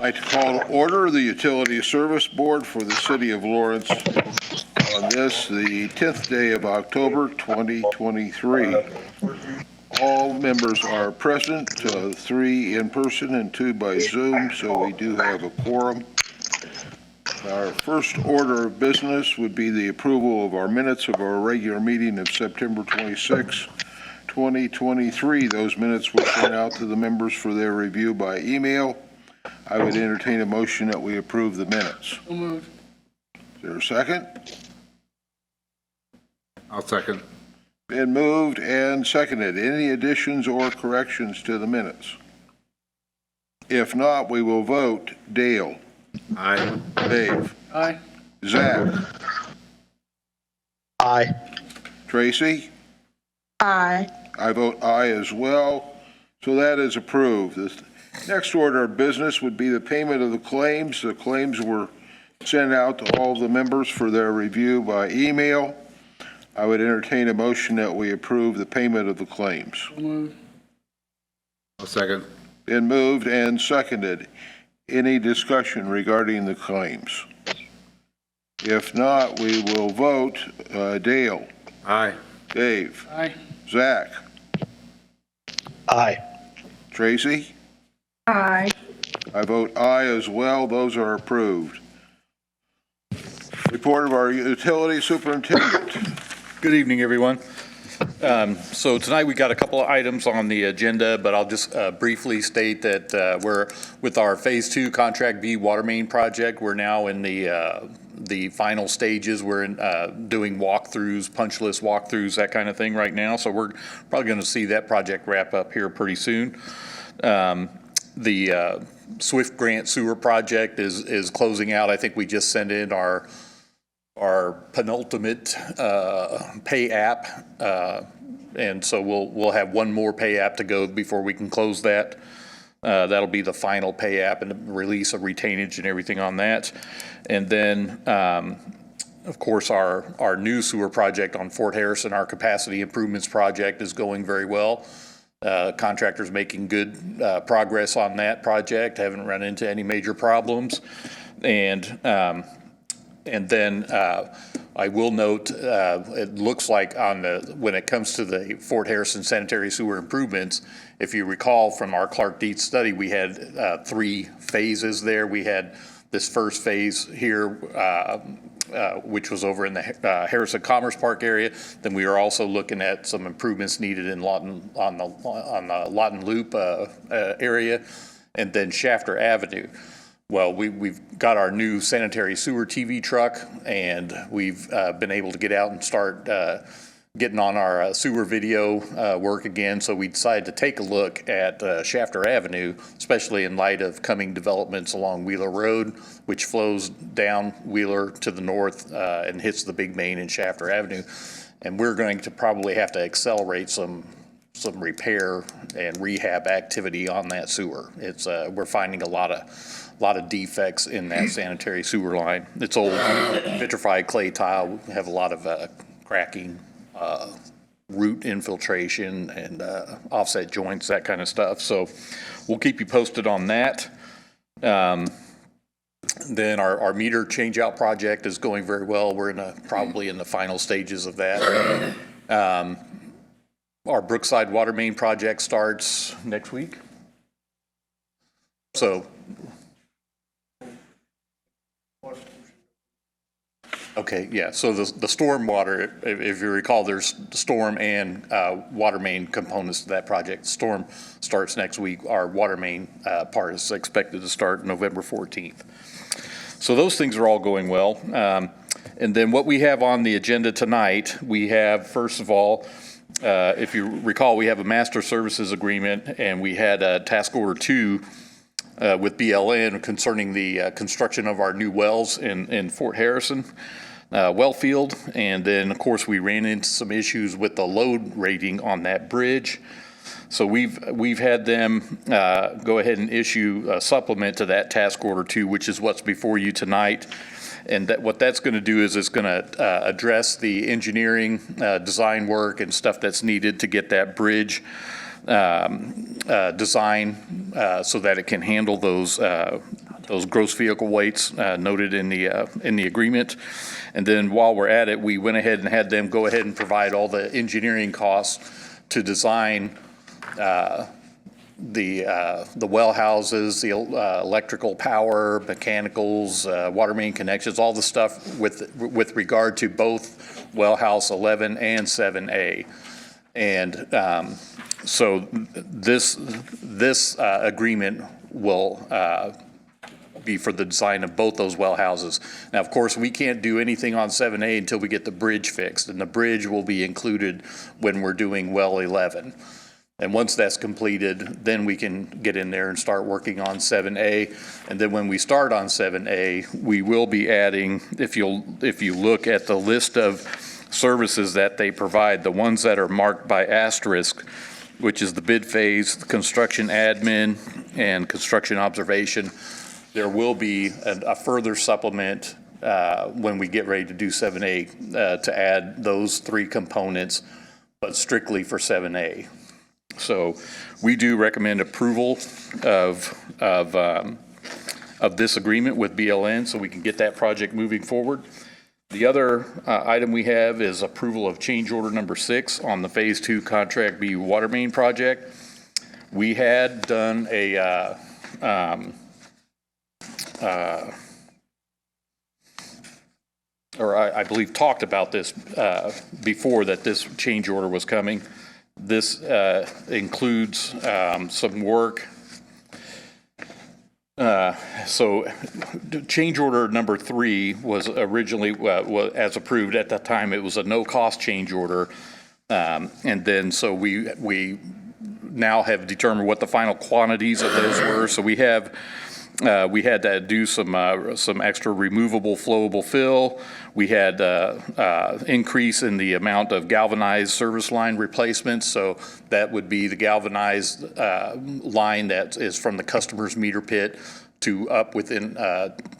I'd like to call to order the Utility Service Board for the City of Lawrence on this, the 10th day of October, 2023. All members are present, 3 in person and 2 by Zoom, so we do have a quorum. Our first order of business would be the approval of our minutes of our regular meeting of September 26, 2023. Those minutes were sent out to the members for their review by email. I would entertain a motion that we approve the minutes. So moved. Is there a second? I'll second. Been moved and seconded. Any additions or corrections to the minutes? If not, we will vote. Dale. Aye. Dave. Aye. Zach. Aye. Tracy. Aye. I vote aye as well. So that is approved. The next order of business would be the payment of the claims. The claims were sent out to all the members for their review by email. I would entertain a motion that we approve the payment of the claims. So moved. I'll second. Been moved and seconded. Any discussion regarding the claims? If not, we will vote. Dale. Aye. Dave. Aye. Zach. Aye. Tracy. Aye. I vote aye as well. Those are approved. Report of our utility superintendent. Good evening, everyone. So tonight we got a couple of items on the agenda, but I'll just briefly state that we're with our Phase 2 Contract B water main project. We're now in the final stages. We're doing walkthroughs, punch list walkthroughs, that kind of thing right now. So we're probably going to see that project wrap up here pretty soon. The SWIFT grant sewer project is closing out. I think we just sent in our penultimate pay app, and so we'll have one more pay app to go before we can close that. That'll be the final pay app and the release of retainage and everything on that. And then, of course, our new sewer project on Fort Harrison, our capacity improvements project, is going very well. Contractors making good progress on that project, haven't run into any major problems. And then I will note, it looks like when it comes to the Fort Harrison sanitary sewer improvements, if you recall from our Clark Dietz study, we had 3 phases there. We had this first phase here, which was over in the Harrison Commerce Park area. Then we are also looking at some improvements needed in on the Lawton Loop area, and then Shafter Avenue. Well, we've got our new sanitary sewer TV truck, and we've been able to get out and start getting on our sewer video work again. So we decided to take a look at Shafter Avenue, especially in light of coming developments along Wheeler Road, which flows down Wheeler to the north and hits the big main in Shafter Avenue. And we're going to probably have to accelerate some repair and rehab activity on that sewer. It's we're finding a lot of defects in that sanitary sewer line. It's old vitrified clay tile. We have a lot of cracking, root infiltration, and offset joints, that kind of stuff. So we'll keep you posted on that. Then our meter change out project is going very well. We're probably in the final stages of that. Our Brookside water main project starts next week. So, okay, yeah, so the storm water, if you recall, there's storm and water main components to that project. Storm starts next week. Our water main part is expected to start November 14th. So those things are all going well. And then what we have on the agenda tonight, we have, first of all, if you recall, we have a master services agreement, and we had a task order 2 with BLN concerning the construction of our new wells in Fort Harrison well field. And then, of course, we ran into some issues with the load rating on that bridge. So we've had them go ahead and issue a supplement to that task order 2, which is what's before you tonight. And what that's going to do is it's going to address the engineering, design work and stuff that's needed to get that bridge design so that it can handle those those gross vehicle weights noted in the agreement. And then while we're at it, we went ahead and had them go ahead and provide all the engineering costs to design the well houses, the electrical power, mechanicals, water main connections, all the stuff with regard to both well house 11 and 7A. And so this agreement will be for the design of both those well houses. Now, of course, we can't do anything on 7A until we get the bridge fixed, and the bridge will be included when we're doing well 11. And once that's completed, then we can get in there and start working on 7A. And then when we start on 7A, we will be adding, if you look at the list of services that they provide, the ones that are marked by asterisk, which is the bid phase, the construction admin, and construction observation, there will be a further supplement when we get ready to do 7A to add those 3 components, but strictly for 7A. So we do recommend approval of this agreement with BLN so we can get that project moving forward. The other item we have is approval of change order number 6 on the Phase 2 Contract B water main project. We had done a I believe talked about this before, that this change order was coming. This includes some work. So change order number 3 was originally, as approved at that time, it was a no-cost change order. And then so we now have determined what the final quantities of those were. So we had to do some extra removable flowable fill. We had increase in the amount of galvanized service line replacements. So that would be the galvanized line that is from the customer's meter pit to up within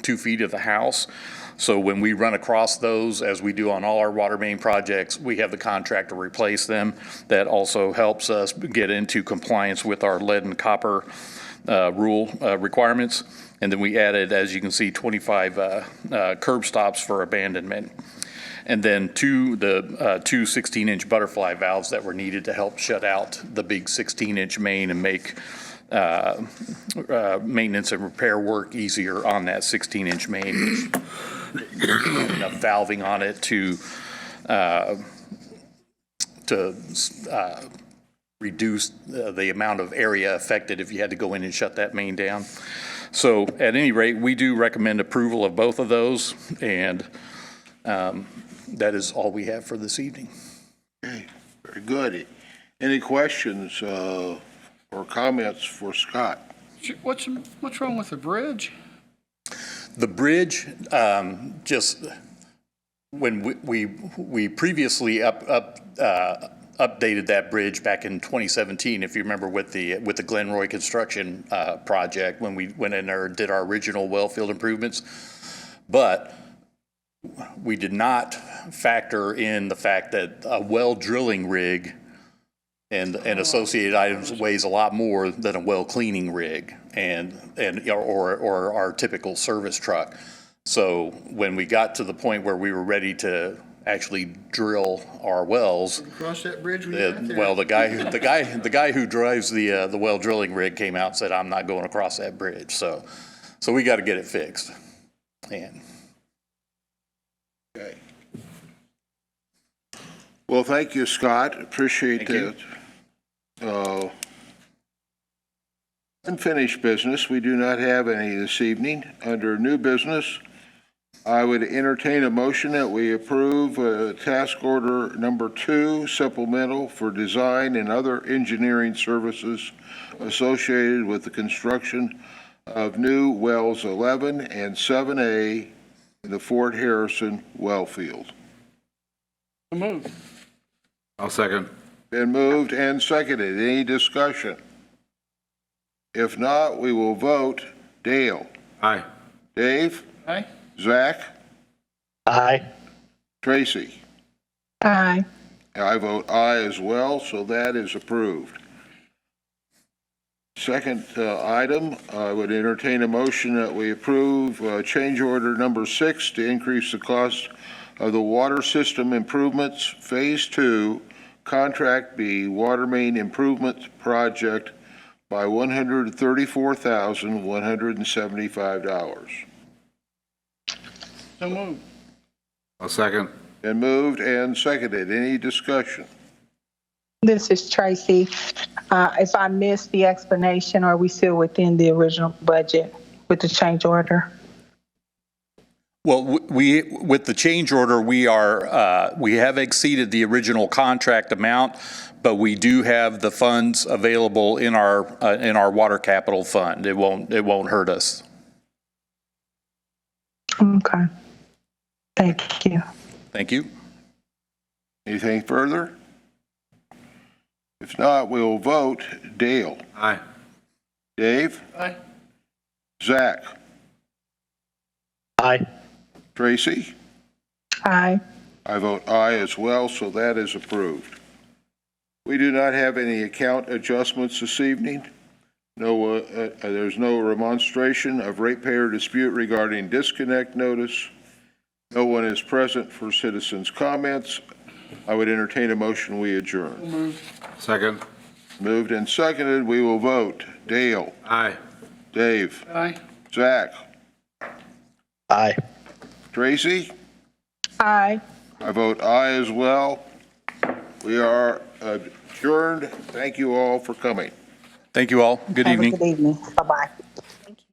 2 feet of the house. So when we run across those, as we do on all our water main projects, we have the contractor replace them. That also helps us get into compliance with our lead and copper rule requirements. And then we added, as you can see, 25 curb stops for abandonment. And then two 16-inch butterfly valves that were needed to help shut out the big 16-inch main and make maintenance and repair work easier on that 16-inch main. Enough valving on it to reduce the amount of area affected if you had to go in and shut that main down. So at any rate, we do recommend approval of both of those, and that is all we have for this evening. Okay, very good. Any questions or comments for Scott? What's wrong with the bridge? The bridge, just when we previously updated that bridge back in 2017, if you remember, with the Glenroy construction project, when we went in there and did our original well field improvements. But we did not factor in the fact that a well drilling rig and associated items weighs a lot more than a well cleaning rig or our typical service truck. So when we got to the point where we were ready to actually drill our wells, Cross that bridge when you got there? well, the guy who drives the well drilling rig came out and said, "I'm not going across that bridge." So we got to get it fixed. And Okay. Well, thank you, Scott. Appreciate Thank that. Unfinished business, we do not have any this evening. Under new business, I would entertain a motion that we approve task order number 2, supplemental for design and other engineering services associated with the construction of new wells 11 and 7A in the Fort Harrison well field. Move. I'll second. Been moved and seconded. Any discussion? If not, we will vote. Dale? Aye. Dave? Aye. Zach? Aye. Tracy? Aye. I vote aye as well, so that is approved. Second item, I would entertain a motion that we approve change order number 6 to increase the cost of the water system improvements, Phase 2, Contract B, Water Main Improvement Project by $134,175. So moved. I'll second. Been moved and seconded. Any discussion? This is Tracy. If I missed the explanation, are we still within the original budget with the change order? Well, with the change order, we have exceeded the original contract amount, but we do have the funds available in our water capital fund. It won't hurt us. Okay. Thank you. Thank you. Anything further? If not, we'll vote. Dale? Aye. Dave? Aye. Zach? Aye. Tracy? Aye. I vote aye as well, so that is approved. We do not have any account adjustments this evening. There's no remonstration of ratepayer dispute regarding disconnect notice. No one is present for citizens' comments. I would entertain a motion, we adjourn. Moved. Second. Moved and seconded, we will vote. Dale? Aye. Dave? Aye. Zach? Aye. Tracy? Aye. I vote aye as well. We are adjourned. Thank you all for coming. Thank you all. Good Have a evening. good evening. Bye-bye.